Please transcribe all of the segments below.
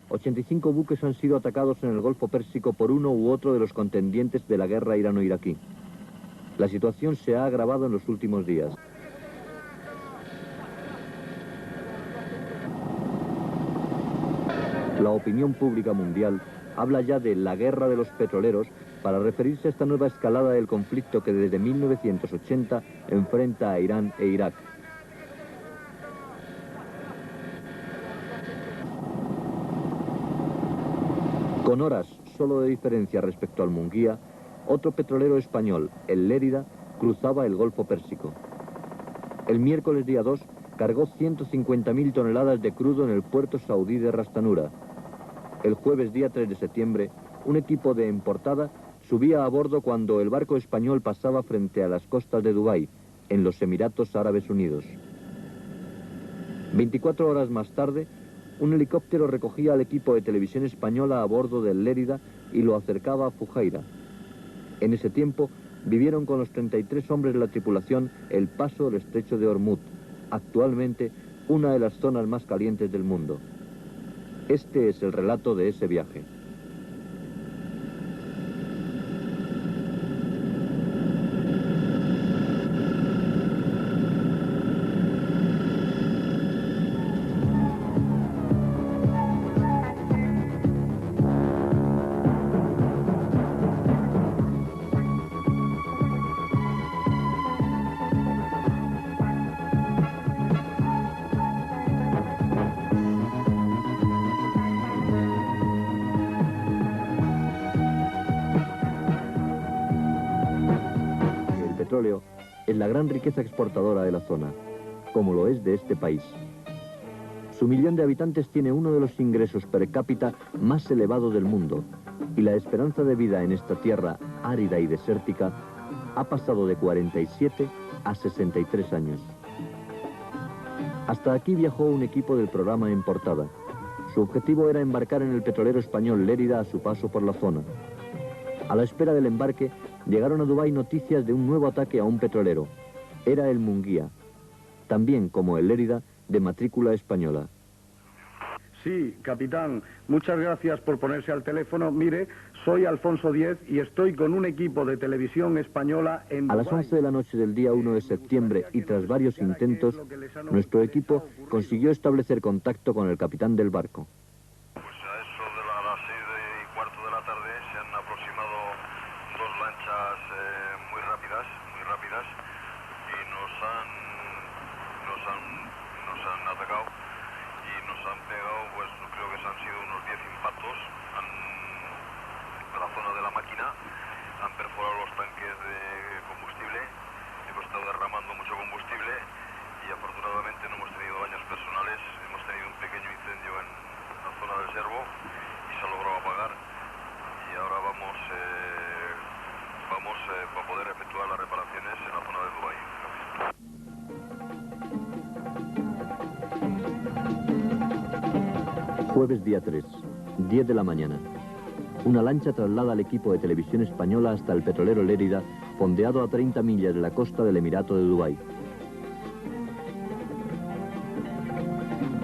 85 buques han sido atacados en el Golfo Pérsico por uno u otro de los contendientes de la guerra irano-iraquí. La situación se ha agravado en los últimos días. La opinión pública mundial habla ya de la guerra de los petroleros para referirse a esta nueva escalada del conflicto que desde 1980 enfrenta a Irán e Irak. Con horas solo de diferencia respecto al Munguía, otro petrolero español, el Lérida, cruzaba el Golfo Pérsico. El miércoles día 2 cargó 150.000 toneladas de crudo en el puerto saudí de Ras Tanura. El jueves día 3 de septiembre, un equipo de emportada subía a bordo cuando el barco español pasaba frente a las costas de Dubái, en los Emiratos Árabes Unidos. 24 horas más tarde, un helicóptero recogía al equipo de televisión española a bordo del Lérida y lo acercaba a Fujairah. En ese tiempo, vivieron con los 33 hombres de la tripulación el paso del estrecho de Ormuz, actualmente una de las zonas más calientes del mundo. Este es el relato de ese viaje. Es la gran riqueza exportadora de la zona, como lo es de este país. Su 1.000.000 de habitantes tiene uno de los ingresos per cápita más elevados del mundo, y la esperanza de vida en esta tierra árida y desértica ha pasado de 47 a 63 años. Hasta aquí viajó un equipo del programa En Portada. Su objetivo era embarcar en el petrolero español Lérida a su paso por la zona. A la espera del embarque, llegaron a Dubái noticias de un nuevo ataque a un petrolero. Era el Munguía, también como el Lérida, de matrícula española. Sí, capitán, muchas gracias por ponerse al teléfono. Mire, soy Alfonso X y estoy con un equipo de televisión española en Dubái. A las 11 de la noche del día 1 de septiembre y tras varios intentos, nuestro equipo consiguió establecer contacto con el capitán del barco. Para poder efectuar las reparaciones en la zona de Dubái. Jueves día 3, 10 de la mañana. Una lancha traslada al equipo de televisión española hasta el petrolero Lérida, fondeado a 30 millas de la costa del Emirato de Dubái.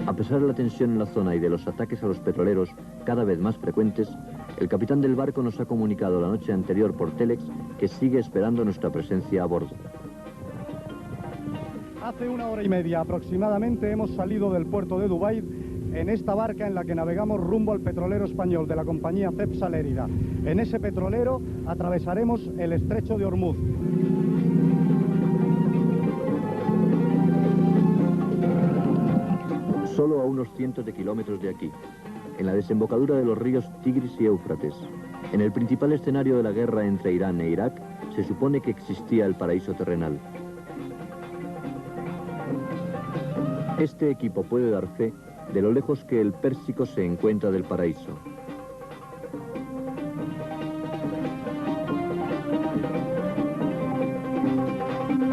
A pesar de la tensión en la zona y de los ataques a los petroleros cada vez más frecuentes, el capitán del barco nos ha comunicado la noche anterior por Telex que sigue esperando nuestra presencia a bordo. Hace 1 hora y media aproximadamente hemos salido del puerto de Dubái en esta barca en la que navegamos rumbo al petrolero español de la compañía Cepsa Lérida. En ese petrolero atravesaremos el estrecho de Ormuz. Solo a unos cientos de kilómetros de aquí, en la desembocadura de los ríos Tigris y Éufrates, en el principal escenario de la guerra entre Irán e Irak, se supone que existía el paraíso terrenal. Este equipo puede dar fe de lo lejos que el Pérsico se encuentra del paraíso.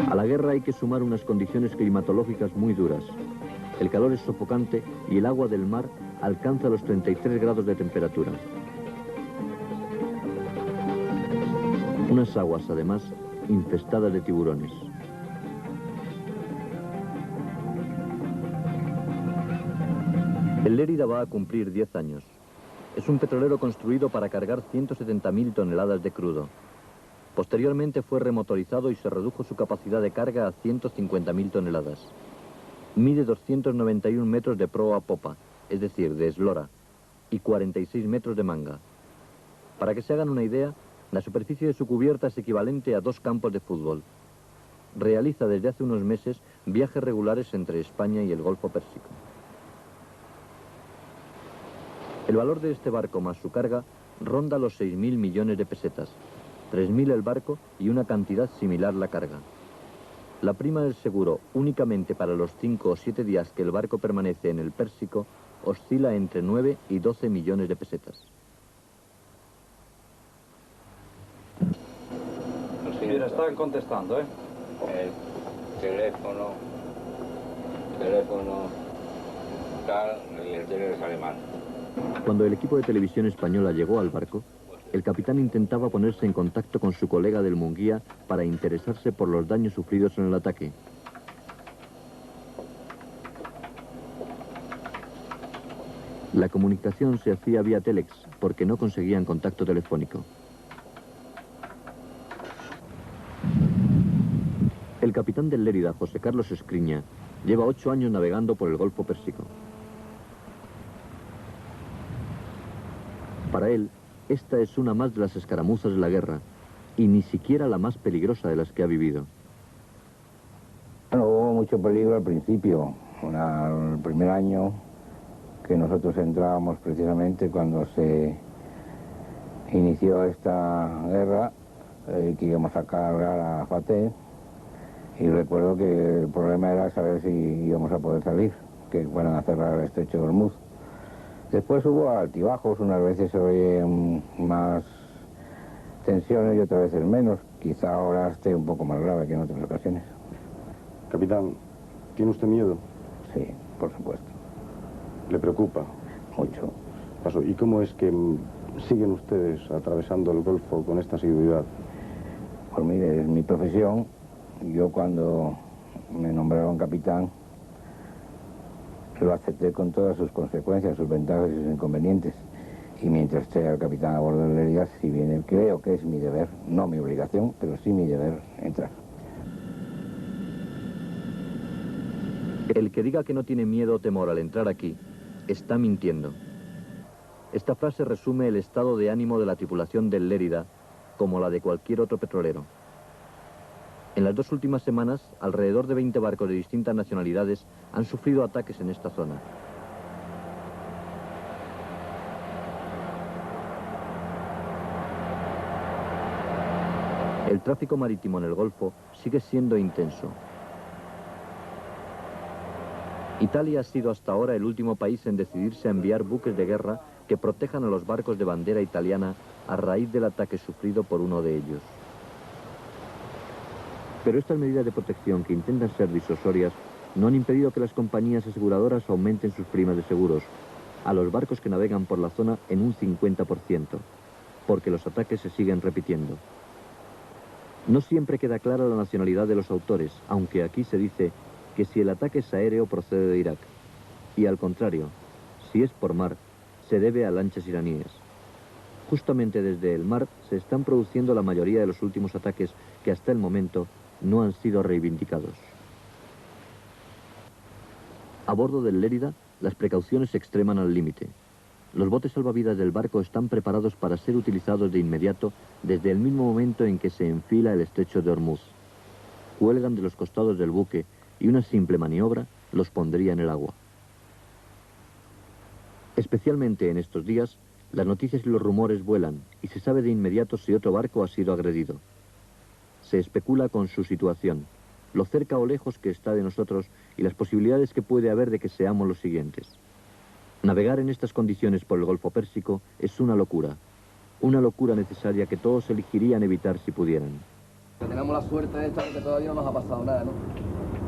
A la guerra hay que sumar unas condiciones climatológicas muy duras. El calor es sofocante y el agua del mar alcanza los 33 grados de temperatura. Unas aguas, además, infestadas de tiburones. El Lérida va a cumplir 10 años. Es un petrolero construido para cargar 170.000 toneladas de crudo. Posteriormente fue remotorizado y se redujo su capacidad de carga a 150.000 toneladas. Mide 291 metros de proa a popa, es decir, de eslora, y 46 metros de manga. Para que se hagan una idea, la superficie de su cubierta es equivalente a 2 campos de fútbol. Realiza desde hace unos meses viajes regulares entre España y el Golfo Pérsico. El valor de este barco más su carga ronda los 6.000 millones de pesetas, 3.000 el barco y una cantidad similar la carga. La prima del seguro, únicamente para los 5 o 7 días que el barco permanece en el Pérsico, oscila entre 9 y 12 millones de pesetas. Mira, están contestando, ¿eh? El teléfono, tal, y el teléfono es alemán. Cuando el equipo de televisión española llegó al barco, el capitán intentaba ponerse en contacto con su colega del Munguía para interesarse por los daños sufridos en el ataque. La comunicación se hacía vía telex porque no conseguían contacto telefónico. El capitán del Lérida, José Carlos Escriña, lleva 8 años navegando por el Golfo Pérsico. Para él, esta es una más de las escaramuzas de la guerra, y ni siquiera la más peligrosa de las que ha vivido. Bueno, hubo mucho peligro al principio. El primer año que nosotros entrábamos precisamente cuando se inició esta guerra, que íbamos a cargar a Fateh, y recuerdo que el problema era saber si íbamos a poder salir, que fueran a cerrar el estrecho de Hormuz. Después hubo altibajos, unas veces oye más tensiones y otras veces menos. Quizá ahora esté un poco más grave que en otras ocasiones. Capitán, ¿tiene usted miedo? Sí, por supuesto. ¿Le preocupa? Mucho. Paso, ¿y cómo es que siguen ustedes atravesando el Golfo con esta asiduidad? Pues mire, es mi profesión. Yo cuando me nombraron capitán, lo acepté con todas sus consecuencias, sus ventajas y sus inconvenientes. Y mientras esté el capitán a bordo del Lérida, si viene, creo que es mi deber, no mi obligación, pero sí mi deber, entrar. El que diga que no tiene miedo o temor al entrar aquí, está mintiendo. Esta frase resume el estado de ánimo de la tripulación del Lérida, como la de cualquier otro petrolero. En las 2 últimas semanas, alrededor de 20 barcos de distintas nacionalidades han sufrido ataques en esta zona. El tráfico marítimo en el Golfo sigue siendo intenso. Italia ha sido hasta ahora el último país en decidirse a enviar buques de guerra que protejan a los barcos de bandera italiana a raíz del ataque sufrido por uno de ellos. Pero estas medidas de protección, que intentan ser disuasorias, no han impedido que las compañías aseguradoras aumenten sus primas de seguros a los barcos que navegan por la zona en un 50%, porque los ataques se siguen repitiendo. No siempre queda clara la nacionalidad de los autores, aunque aquí se dice que si el ataque es aéreo procede de Irak, y al contrario, si es por mar, se debe a lanchas iraníes. Justamente desde el mar se están produciendo la mayoría de los últimos ataques que hasta el momento no han sido reivindicados. A bordo del Lérida, las precauciones se extreman al límite. Los botes salvavidas del barco están preparados para ser utilizados de inmediato desde el mismo momento en que se enfila el estrecho de Hormuz. Cuelgan de los costados del buque y una simple maniobra los pondría en el agua. Especialmente en estos días, las noticias y los rumores vuelan y se sabe de inmediato si otro barco ha sido agredido. Se especula con su situación, lo cerca o lejos que está de nosotros y las posibilidades que puede haber de que seamos los siguientes. Navegar en estas condiciones por el Golfo Pérsico es una locura necesaria que todos elegirían evitar si pudieran. Tenemos la suerte esta de que todavía no nos ha pasado nada, ¿no?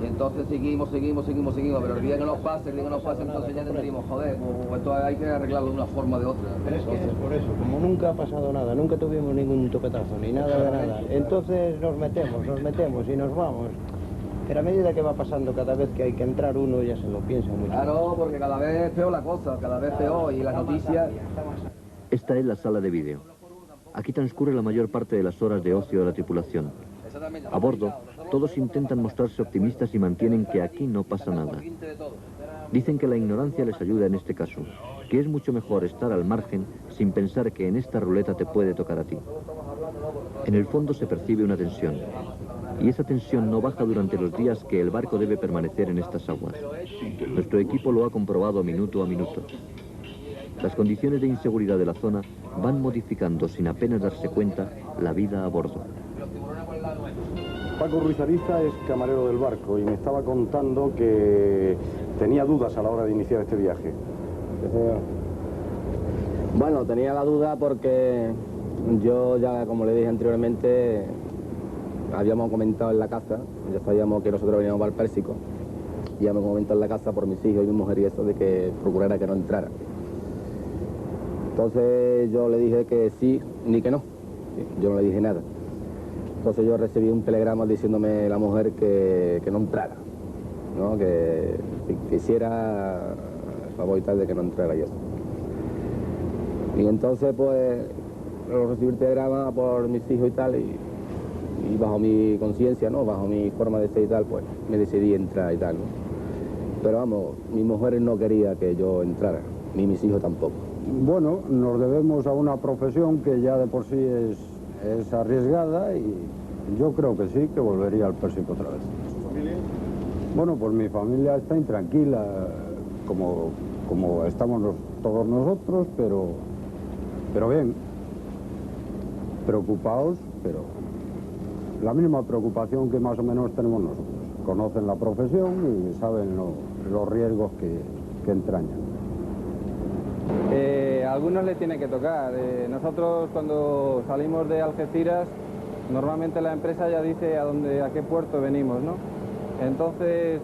Y entonces seguimos, pero el día que nos pase, entonces ya tendríamos, joder, pues esto hay que arreglarlo de una forma o de otra. Pero es que es por eso, como nunca ha pasado nada, nunca tuvimos ningún topetazo, ni nada de nada, entonces nos metemos y nos vamos. Pero a medida que va pasando, cada vez que hay que entrar uno ya se lo piensa mucho. Claro, porque cada vez es peor la cosa, cada vez peor, y las noticias... Esta es la sala de vídeo. Aquí transcurre la mayor parte de las horas de ocio de la tripulación. A bordo, todos intentan mostrarse optimistas y mantienen que aquí no pasa nada. Dicen que la ignorancia les ayuda en este caso, que es mucho mejor estar al margen sin pensar que en esta ruleta te puede tocar a ti. En el fondo se percibe una tensión, y esa tensión no baja durante los días que el barco debe permanecer en estas aguas. Nuestro equipo lo ha comprobado minuto a minuto. Las condiciones de inseguridad de la zona van modificando sin apenas darse cuenta la vida a bordo. Paco Ruiz Ariza es camarero del barco y me estaba contando que tenía dudas a la hora de iniciar este viaje. Bueno, tenía la duda porque yo ya, como le dije anteriormente, habíamos comentado en la casa, ya sabíamos que nosotros veníamos para el Pérsico, y ya me comentó en la casa por mis hijos y mi mujer y eso de que procurara que no entrara. Entonces yo le dije que sí, ni que no, yo no le dije nada. Entonces yo recibí un telegrama diciéndome la mujer que no entrara, ¿no? Que hiciera el favor y tal de que no entrara y eso. Y entonces pues recibí el telegrama por mis hijos y tal, y bajo mi conciencia, ¿no? Bajo mi forma de ser y tal, pues me decidí entrar y tal, ¿no? Pero vamos, mi mujer no quería que yo entrara, ni mis hijos tampoco. Bueno, nos debemos a una profesión que ya de por sí es arriesgada, y yo creo que sí, que volvería al Pérsico otra vez. ¿Su familia? Bueno, pues mi familia está intranquila, como estamos todos nosotros, pero bien, preocupados, pero la misma preocupación que más o menos tenemos nosotros. Conocen la profesión y saben los riesgos que entrañan. A algunos le tiene que tocar. Nosotros cuando salimos de Algeciras, normalmente la empresa ya dice a qué puerto venimos, ¿no? Entonces,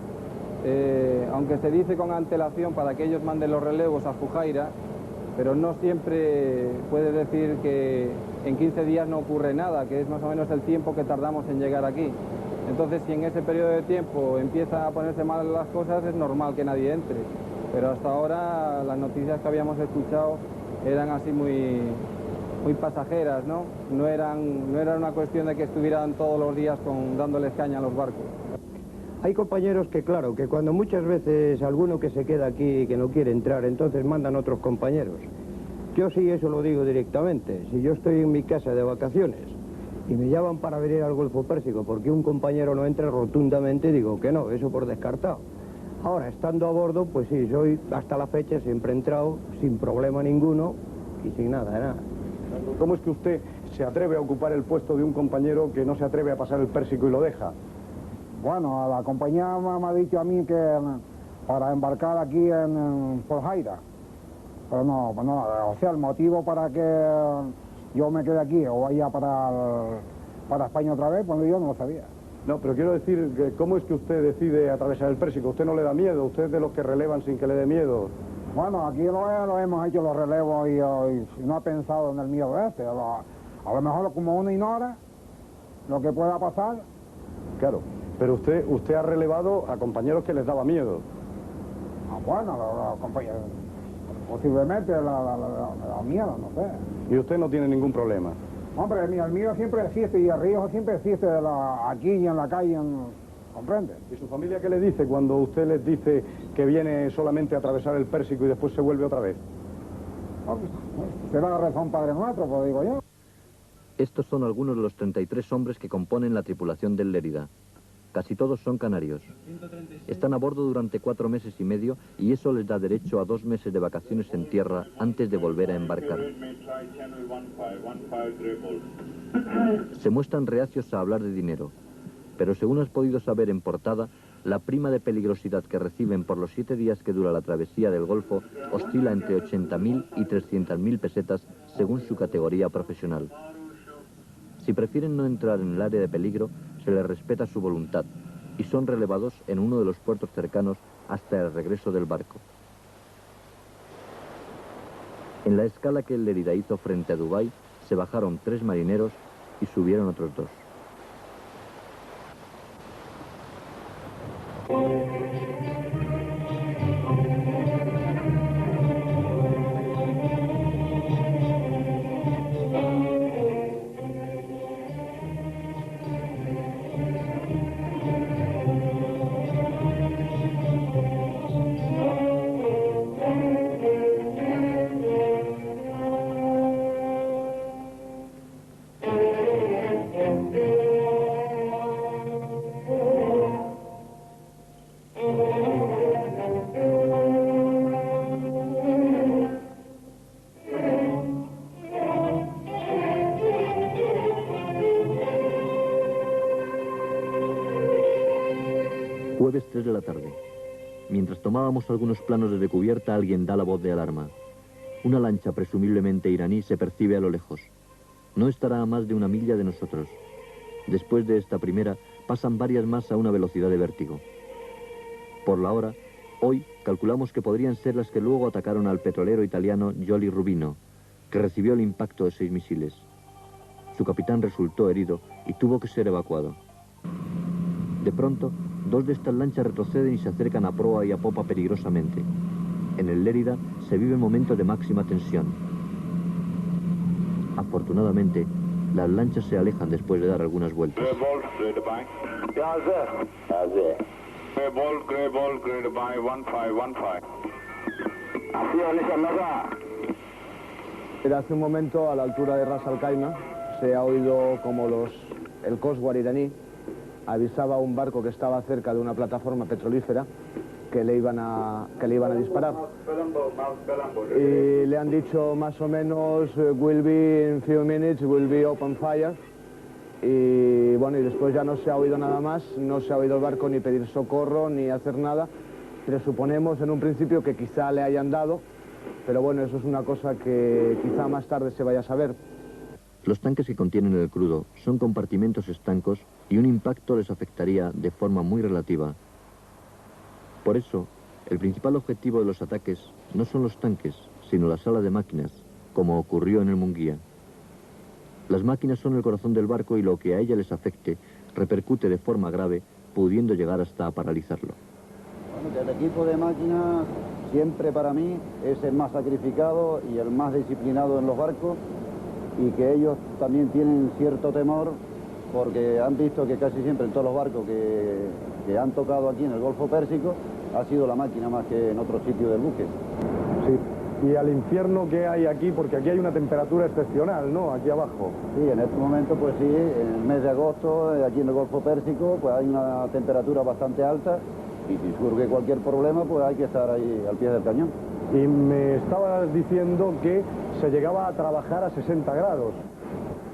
aunque se dice con antelación para que ellos manden los relevos a Fujairah, pero no siempre puede decir que en 15 días no ocurre nada, que es más o menos el tiempo que tardamos en llegar aquí. Entonces, si en ese periodo de tiempo empiezan a ponerse mal las cosas, es normal que nadie entre. Pero hasta ahora las noticias que habíamos escuchado eran así muy pasajeras, ¿no? No era una cuestión de que estuvieran todos los días dándoles caña a los barcos. Hay compañeros que, claro, que cuando muchas veces alguno que se queda aquí que no quiere entrar, entonces mandan otros compañeros. Yo sí eso lo digo directamente. Si yo estoy en mi casa de vacaciones y me llaman para venir al Golfo Pérsico porque un compañero no entra, rotundamente digo que no, eso por descartado. Ahora, estando a bordo, pues sí, soy hasta la fecha siempre he entrado sin problema ninguno y sin nada de nada. ¿Cómo es que usted se atreve a ocupar el puesto de un compañero que no se atreve a pasar el Pérsico y lo deja? Bueno, la compañía me ha dicho a mí que para embarcar aquí en Fujairah, pero no, o sea, el motivo para que yo me quede aquí o vaya para España otra vez, pues yo no lo sabía. No, pero quiero decir, que ¿cómo es que usted decide atravesar el Pérsico? ¿Usted no le da miedo? ¿Usted es de los que relevan sin que le dé miedo? Bueno, aquí lo hemos hecho los relevos y no he pensado en el miedo este. A lo mejor como uno ignora lo que pueda pasar. Claro, pero usted ha relevado a compañeros que les daba miedo. Bueno, los compañeros, posiblemente me da miedo, no sé. ¿Y usted no tiene ningún problema? Hombre, el mío siempre existe y el riesgo siempre existe aquí y en la calle, ¿comprende? ¿Y su familia qué le dice cuando usted les dice que viene solamente a atravesar el Pérsico y después se vuelve otra vez? Será la razón Padre Nuestro, pues digo yo. Estos son algunos de los 33 hombres que componen la tripulación del Lérida. Casi todos son canarios. Están a bordo durante 4 meses y medio y eso les da derecho a 2 meses de vacaciones en tierra antes de volver a embarcar. Se muestran reacios a hablar de dinero, pero según has podido saber en portada, la prima de peligrosidad que reciben por los 7 días que dura la travesía del Golfo oscila entre 80.000 y 300.000 pesetas según su categoría profesional. Si prefieren no entrar en el área de peligro, se les respeta su voluntad y son relevados en uno de los puertos cercanos hasta el regreso del barco. En la escala que el Lérida hizo frente a Dubái, se bajaron 3 marineros y subieron otros 2. 3 de la tarde. Mientras tomábamos algunos planos desde cubierta, alguien da la voz de alarma. Una lancha presumiblemente iraní se percibe a lo lejos. No estará a más de 1 milla de nosotros. Después de esta primera, pasan varias más a una velocidad de vértigo. Por la hora, hoy calculamos que podrían ser las que luego atacaron al petrolero italiano Jolly Rubino, que recibió el impacto de 6 misiles. Su capitán resultó herido y tuvo que ser evacuado. De pronto, 2 de estas lanchas retroceden y se acercan a proa y a popa peligrosamente. En el Lérida se viven momentos de máxima tensión. Afortunadamente, las lanchas se alejan después de dar algunas vueltas. Hace un momento, a la altura de Ras Al Khaimah, se ha oído como el Coast Guard iraní avisaba a un barco que estaba cerca de una plataforma petrolífera que le iban a disparar. Y le han dicho más o menos, will be in few minutes, will be open fire. Y bueno, y después ya no se ha oído nada más, no se ha oído el barco ni pedir socorro ni hacer nada. Presuponemos en un principio que quizá le hayan dado, pero bueno, eso es una cosa que quizá más tarde se vaya a saber. Los tanques que contienen el crudo son compartimentos estancos y un impacto les afectaría de forma muy relativa. Por eso, el principal objetivo de los ataques no son los tanques, sino la sala de máquinas, como ocurrió en el Munguía. Las máquinas son el corazón del barco y lo que a ella les afecte repercute de forma grave, pudiendo llegar hasta a paralizarlo. Bueno, que el equipo de máquinas siempre para mí es el más sacrificado y el más disciplinado en los barcos, y que ellos también tienen cierto temor porque han visto que casi siempre en todos los barcos que han tocado aquí en el Golfo Pérsico ha sido la máquina más que en otro sitio del buque. Sí, y al infierno que hay aquí, porque aquí hay una temperatura excepcional, ¿no? Aquí abajo. Sí, en este momento pues sí, en el mes de agosto, aquí en el Golfo Pérsico, pues hay una temperatura bastante alta y si surge cualquier problema pues hay que estar ahí al pie del cañón. Y me estabas diciendo que se llegaba a trabajar a 60 grados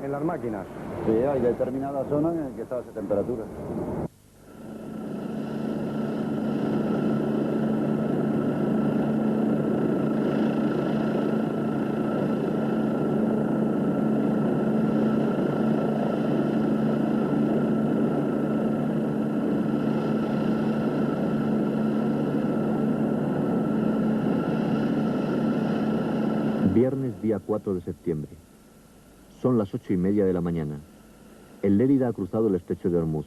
en las máquinas. Sí, hay determinadas zonas en las que está a esa temperatura. Viernes, día 4 de septiembre. Son las 8:30 de la mañana. El Lérida ha cruzado el estrecho de Hormuz.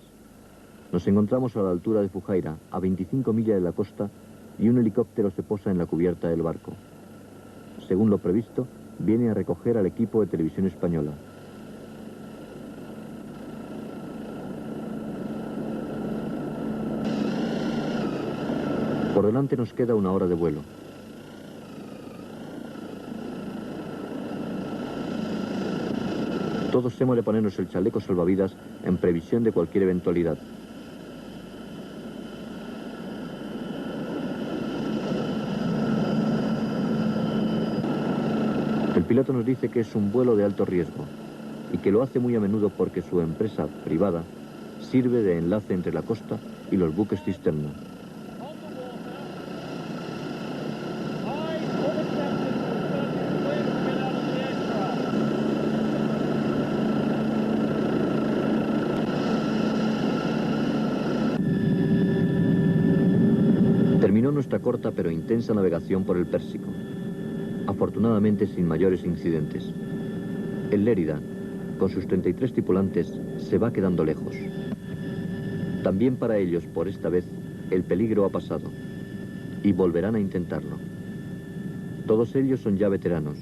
Nos encontramos a la altura de Fujairah, a 25 millas de la costa, y un helicóptero se posa en la cubierta del barco. Según lo previsto, viene a recoger al equipo de televisión española. Por delante nos queda 1 hora de vuelo. Todos hemos de ponernos el chaleco salvavidas en previsión de cualquier eventualidad. El piloto nos dice que es un vuelo de alto riesgo y que lo hace muy a menudo porque su empresa privada sirve de enlace entre la costa y los buques cisterna. Terminó nuestra corta pero intensa navegación por el Pérsico, afortunadamente sin mayores incidentes. El Lérida, con sus 33 tripulantes, se va quedando lejos. También para ellos, por esta vez, el peligro ha pasado, y volverán a intentarlo. Todos ellos son ya veteranos.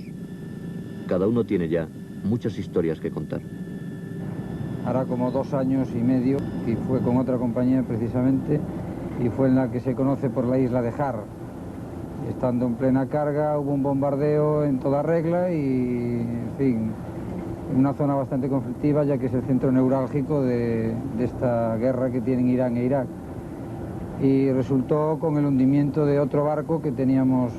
Cada uno tiene ya muchas historias que contar. Hará como 2 años y medio, y fue con otra compañía precisamente, y fue en la que se conoce por la isla de Har. Estando en plena carga hubo un bombardeo en toda regla y, en fin, una zona bastante conflictiva ya que es el centro neurálgico de esta guerra que tienen Irán e Irak. Y resultó con el hundimiento de otro barco que teníamos,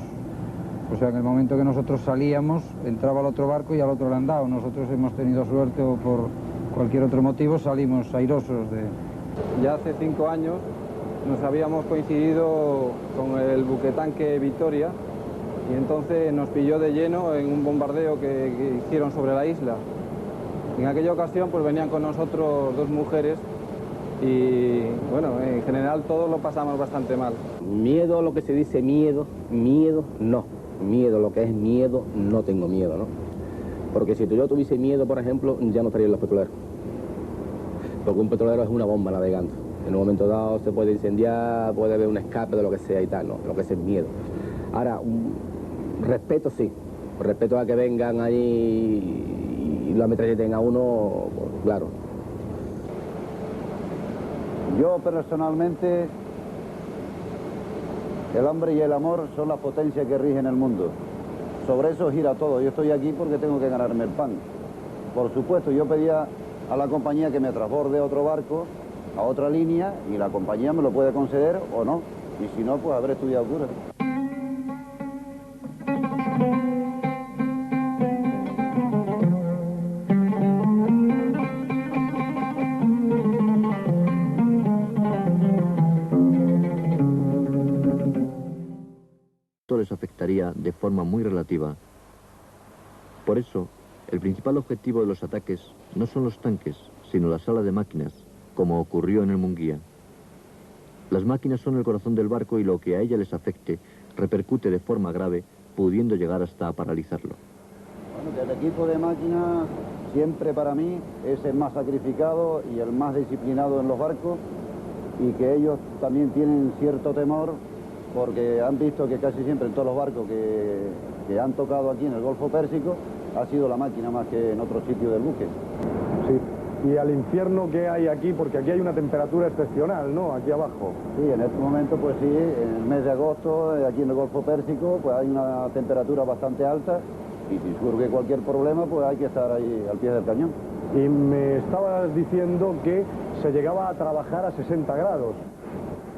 o sea, en el momento que nosotros salíamos, entraba el otro barco y al otro le han dado. Nosotros hemos tenido suerte o por cualquier otro motivo salimos airosos de... Ya hace 5 años nos habíamos coincidido con el buquetanque Victoria y entonces nos pilló de lleno en un bombardeo que hicieron sobre la isla. En aquella ocasión pues venían con nosotros 2 mujeres y bueno, en general todos lo pasamos bastante mal. Miedo, lo que se dice miedo, no. Miedo, lo que es miedo, no tengo miedo, ¿no? Porque si yo tuviese miedo, por ejemplo, ya no estaría en los petroleros. Porque un petrolero es una bomba navegando. En un momento dado se puede incendiar, puede haber un escape de lo que sea y tal, ¿no? Lo que es el miedo. Ahora, respeto sí. Respeto a que vengan ahí y lo ametralleten a uno, pues, claro. Yo personalmente, el hambre y el amor son las potencias que rigen el mundo. Sobre eso gira todo. Yo estoy aquí porque tengo que ganarme el pan. Por supuesto, yo pedía a la compañía que me transborde otro barco a otra línea y la compañía me lo puede conceder o no. Y si no, pues habré estudiado cura. Esto les afectaría de forma muy relativa. Por eso, el principal objetivo de los ataques no son los tanques, sino la sala de máquinas, como ocurrió en el Munguía. Las máquinas son el corazón del barco y lo que a ella les afecte repercute de forma grave, pudiendo llegar hasta a paralizarlo. Bueno, que el equipo de máquinas siempre para mí es el más sacrificado y el más disciplinado en los barcos y que ellos también tienen cierto temor porque han visto que casi siempre en todos los barcos que han tocado aquí en el Golfo Pérsico ha sido la máquina más que en otro sitio del buque. Sí, y al infierno que hay aquí, porque aquí hay una temperatura excepcional, ¿no? Aquí abajo. Sí, en este momento pues sí, en el mes de agosto, aquí en el Golfo Pérsico, pues hay una temperatura bastante alta y si surge cualquier problema, pues hay que estar ahí al pie del cañón. Y me estabas diciendo que se llegaba a trabajar a 60 grados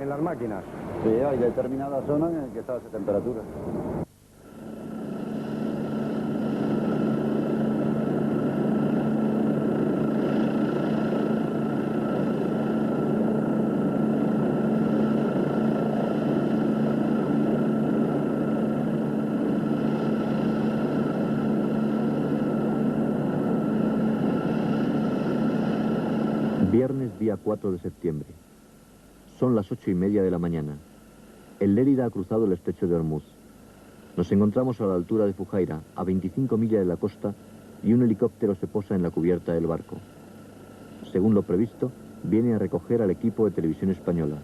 en las máquinas. Sí, hay determinadas zonas en que está esa temperatura. Viernes, día 4 de septiembre. Son las 8:30 de la mañana. El Lérida ha cruzado el estrecho de Ormuz. Nos encontramos a la altura de Fujairah, a 25 millas de la costa, y un helicóptero se posa en la cubierta del barco. Según lo previsto, viene a recoger al equipo de televisión española.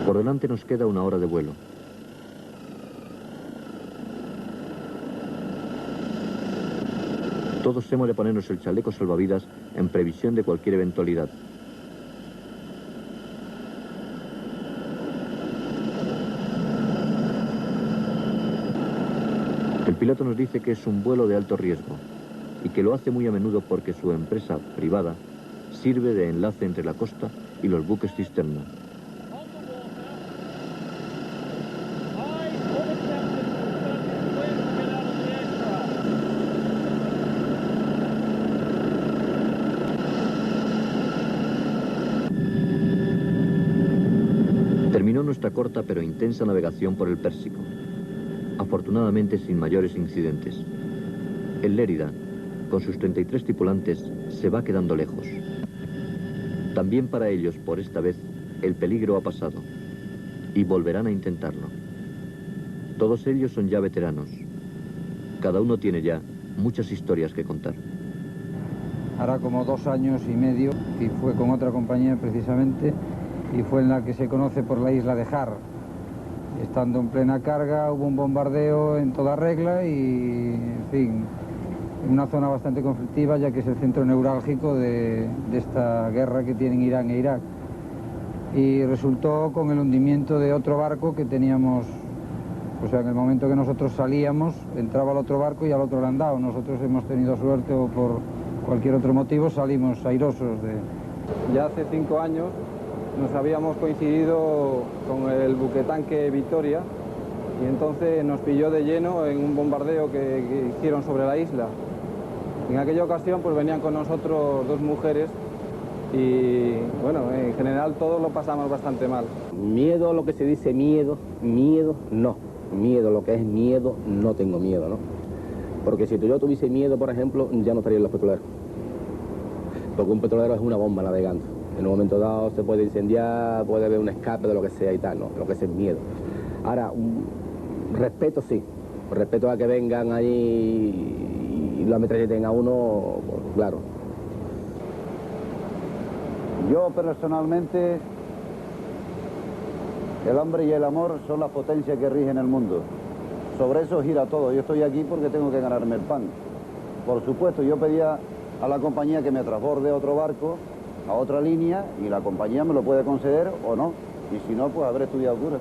Por delante nos queda una hora de vuelo. Todos hemos de ponernos el chaleco salvavidas en previsión de cualquier eventualidad. El piloto nos dice que es un vuelo de alto riesgo y que lo hace muy a menudo porque su empresa privada sirve de enlace entre la costa y los buques cisterna. Terminó nuestra corta pero intensa navegación por el Pérsico, afortunadamente sin mayores incidentes. El Lérida, con sus 33 tripulantes, se va quedando lejos. También para ellos, por esta vez, el peligro ha pasado y volverán a intentarlo. Todos ellos son ya veteranos. Cada uno tiene ya muchas historias que contar. Hará como 2 años y medio y fue con otra compañía precisamente y fue en la que se conoce por la isla de Har. Estando en plena carga hubo un bombardeo en toda regla y, en fin, en una zona bastante conflictiva ya que es el centro neurálgico de esta guerra que tienen Irán e Irak. Y resultó con el hundimiento de otro barco que teníamos, o sea, en el momento que nosotros salíamos entraba el otro barco y al otro le han dado. Nosotros hemos tenido suerte o por cualquier otro motivo salimos airosos de... Ya hace 5 años nos habíamos coincidido con el buquetanque Victoria y entonces nos pilló de lleno en un bombardeo que hicieron sobre la isla. En aquella ocasión pues venían con nosotros 2 mujeres y bueno, en general todos lo pasamos bastante mal. Miedo, lo que se dice miedo, no. Miedo, lo que es miedo, no tengo miedo, ¿no? Porque si yo tuviese miedo, por ejemplo, ya no estaría en los petroleros. Porque un petrolero es una bomba navegando. En un momento dado se puede incendiar, puede haber un escape de lo que sea y tal, ¿no? Lo que es el miedo. Ahora, respeto sí. Respeto a que vengan ahí y lo ametralleten a uno, pues, claro. Yo personalmente, el hambre y el amor son las potencias que rigen el mundo. Sobre eso gira todo. Yo estoy aquí porque tengo que ganarme el pan. Por supuesto, yo pedía a la compañía que me transborde otro barco a otra línea y la compañía me lo puede conceder o no. Y si no, pues habré estudiado cura.